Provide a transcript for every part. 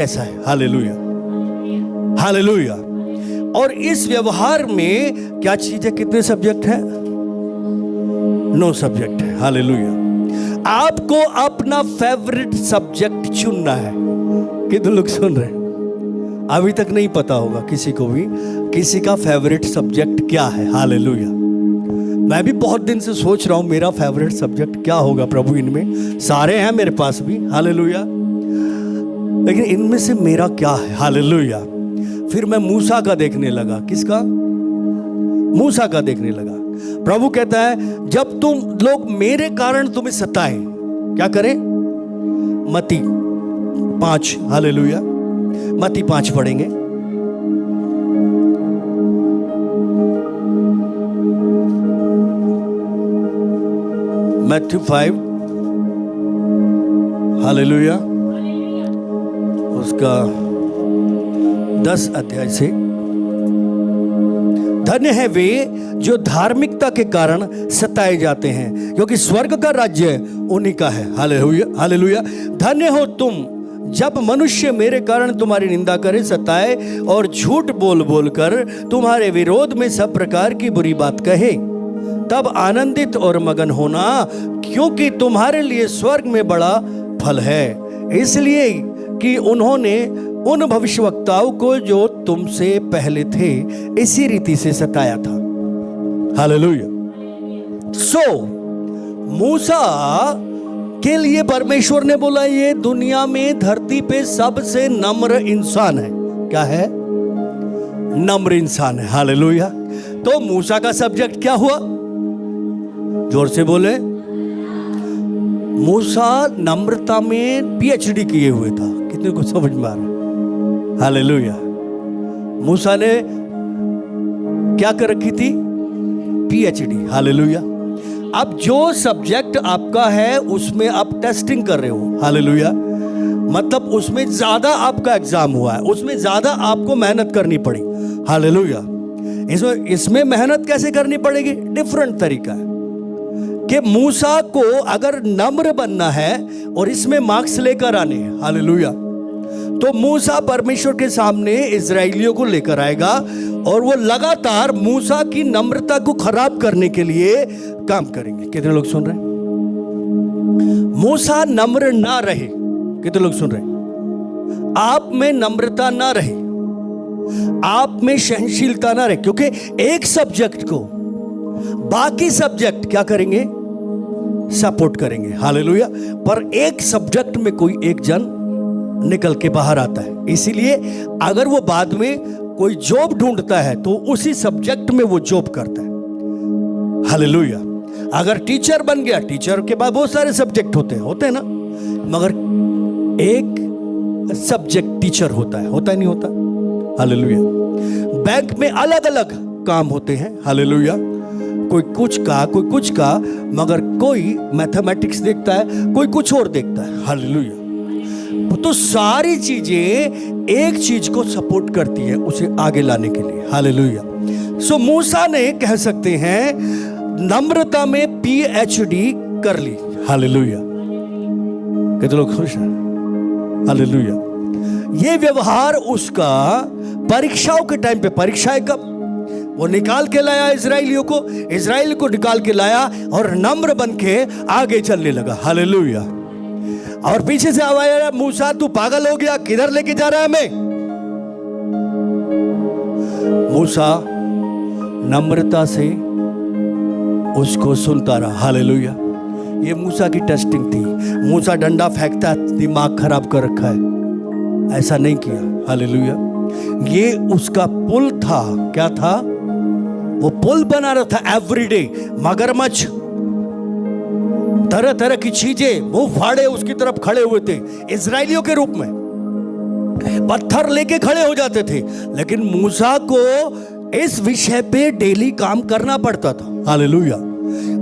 ऐसा है। Hallelujah, hallelujah. और इस व्यवहार में क्या चीज है? कितने सब्जेक्ट है? 9 सब्जेक्ट है। हालेलुया। आपको अपना फेवरेट सब्जेक्ट चुनना है। कितने लोग सुन रहे हैं? अभी तक नहीं पता होगा किसी को भी किसी का फेवरेट सब्जेक्ट क्या है। हालेलुया। मैं भी बहुत दिन से सोच रहा हूं मेरा फेवरेट सब्जेक्ट क्या होगा प्रभु। इनमें सारे हैं मेरे पास भी। हालेलुया। लेकिन इनमें से मेरा क्या है? हालेलुया। फिर मैं मूसा का देखने लगा। किसका? मूसा का देखने लगा। प्रभु कहता है जब तुम लोग मेरे कारण तुम्हें सताएं, क्या करें? मत्ती 5। हालेलुया। मत्ती 5 पढ़ेंगे। मैथ्यू 5। हालेलुया। उसका 10 अध्याय से। धन्य है वे जो धार्मिकता के कारण सताए जाते हैं, क्योंकि स्वर्ग का राज्य उन्हीं का है। Hallelujah, hallelujah. धन्य हो तुम जब मनुष्य मेरे कारण तुम्हारी निंदा करे, सताए और झूठ बोल बोल कर तुम्हारे विरोध में सब प्रकार की बुरी बात कहे। तब आनंदित और मगन होना, क्योंकि तुम्हारे लिए स्वर्ग में बड़ा फल है, इसलिए कि उन्होंने उन भविष्यवक्ताओं को जो तुमसे पहले थे इसी रीति से सताया था। हालेलुया। सो मूसा के लिए परमेश्वर ने बोला ये दुनिया में धरती पे सबसे नम्र इंसान है। क्या है? नम्र इंसान है। हालेलुया। तो मूसा का सब्जेक्ट क्या हुआ? जोर से बोले। मूसा नम्रता में पीएचडी किए हुए था। कितने को समझ में आ रहा है? हालेलुया। मूसा ने क्या कर रखी थी? पीएचडी। हालेलुया। अब जो सब्जेक्ट आपका है उसमें आप टेस्टिंग कर रहे हो। हालेलुया। मतलब उसमें ज्यादा आपका एग्जाम हुआ है, उसमें ज्यादा आपको मेहनत करनी पड़ी। हालेलुया। इसमें मेहनत कैसे करनी पड़ेगी? डिफरेंट तरीका है कि मूसा को अगर नम्र बनना है और इसमें मार्क्स लेकर आने हैं। हालेलुया। तो मूसा परमेश्वर के सामने इजराइलियों को लेकर आएगा और वो लगातार मूसा की नम्रता को खराब करने के लिए काम करेंगे। कितने लोग सुन रहे हैं? मूसा नम्र ना रहे। कितने लोग सुन रहे हैं? आप में नम्रता ना रहे, आप में सहनशीलता ना रहे, क्योंकि एक सब्जेक्ट को बाकी सब्जेक्ट क्या करेंगे? सपोर्ट करेंगे। हालेलुया। पर एक सब्जेक्ट में कोई एक जन निकल के बाहर आता है, इसीलिए अगर वो बाद में कोई जॉब ढूंढता है तो उसी सब्जेक्ट में वो जॉब करता है। हालेलुया। अगर टीचर बन गया, टीचर के बाद बहुत सारे सब्जेक्ट होते हैं ना, मगर एक सब्जेक्ट टीचर होता है नहीं होता? हालेलुया। बैंक में अलग अलग काम होते हैं। हालेलुया। कोई कुछ का, मगर कोई मैथमेटिक्स देखता है, कोई कुछ और देखता है। हालेलुया। तो सारी चीजें एक चीज को सपोर्ट करती है उसे आगे लाने के लिए। हालेलुया। सो मूसा ने कह सकते हैं नम्रता में पीएचडी कर ली। हालेलुया। कितने लोग खुश हैं? हालेलुया। ये व्यवहार उसका परीक्षाओं के टाइम पे, परीक्षाएं कब? वो निकाल के लाया इजराइलियों को, इजराइल को निकाल के लाया और नम्र बन के आगे चलने लगा। हालेलुया। और पीछे से आवाज आया, मूसा तू पागल हो गया, किधर लेके जा रहा है हमें? मूसा नम्रता से उसको सुनता रहा। हालेलुया। ये मूसा की टेस्टिंग थी। मूसा डंडा फेंकता, दिमाग खराब कर रखा है, ऐसा नहीं किया। हालेलुया। ये उसका पुल था। क्या था? वो पुल बना रहा था एवरीडे। मगरमच्छ, तरह तरह की चीजें, मुंह फाड़े उसकी तरफ खड़े हुए थे इजराइलियों के रूप में, पत्थर लेके खड़े हो जाते थे। लेकिन मूसा को इस विषय पे डेली काम करना पड़ता था। हालेलुया।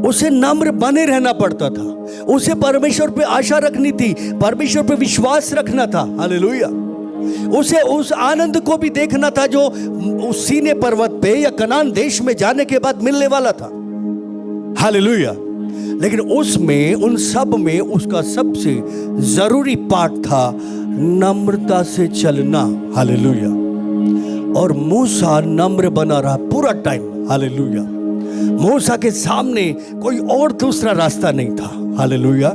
उसे नम्र बने रहना पड़ता था, उसे परमेश्वर पे आशा रखनी थी, परमेश्वर पे विश्वास रखना था। हालेलुया। उसे उस आनंद को भी देखना था जो उस सीने पर्वत पे या कनान देश में जाने के बाद मिलने वाला था। हालेलुया। लेकिन उसमें, उन सब में उसका सबसे जरूरी पार्ट था नम्रता से चलना, हालेलुया। और मूसा नम्र बना रहा पूरा टाइम, हालेलुया। मूसा के सामने कोई और दूसरा रास्ता नहीं था, हालेलुया।